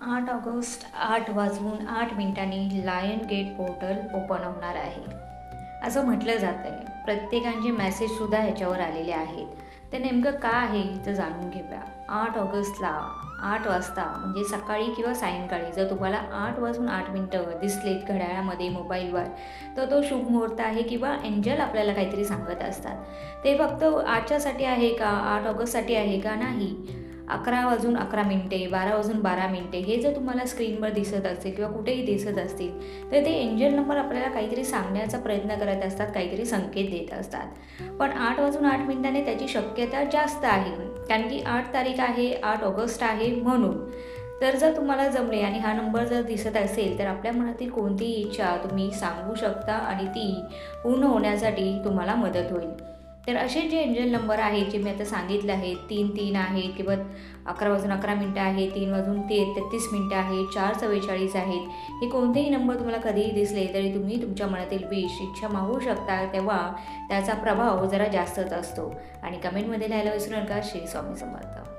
8 August 8:08 lion gate portal open होणार आहे असं म्हटलं जातं आहे. प्रत्येकाचे मेसेजसुद्धा ह्याच्यावर आलेले आहेत. ते नेमकं का आहे तर जाणून घेऊया. 8 ऑगस्टला 8 वाजता म्हणजे सकाळी किंवा सायंकाळी जर तुम्हाला 8:08 दिसलेत घड्याळामध्ये मोबाईलवर तर तो शुभ मुहूर्त आहे किंवा एंजल आपल्याला काहीतरी सांगत असतात. ते फक्त आजच्यासाठी आहे का, 8 ऑगस्टसाठी आहे का, नाही. 11:11, 12:12 हे जर तुम्हाला स्क्रीनवर दिसत असेल किंवा कुठेही दिसत असतील तर ते एंजल नंबर आपल्याला काहीतरी सांगण्याचा प्रयत्न करत असतात, काहीतरी संकेत देत असतात. पण 8:08 त्याची शक्यता जास्त आहे, कारण की 8 तारीख आहे, 8 ऑगस्ट आहे म्हणून. तर जर तुम्हाला जमले आणि हा नंबर जर दिसत असेल तर आपल्या मनातील कोणतीही इच्छा तुम्ही सांगू शकता आणि ती पूर्ण होण्यासाठी तुम्हाला मदत होईल. तर असे जे एंजल नंबर आहेत जे मी आता सांगितले आहेत, 3-3 आहेत किंवा 11:11 आहे, 3:33 आहे, 4:44 आहेत. हे कोणतेही नंबर तुम्हाला कधीही दिसले तरी तुम्ही तुमच्या मनातील विश, इच्छा मागू शकता, तेव्हा त्याचा प्रभाव जरा जास्तच असतो. आणि कमेंटमध्ये लिहायला विसरू नका. श्री स्वामी समर्थ.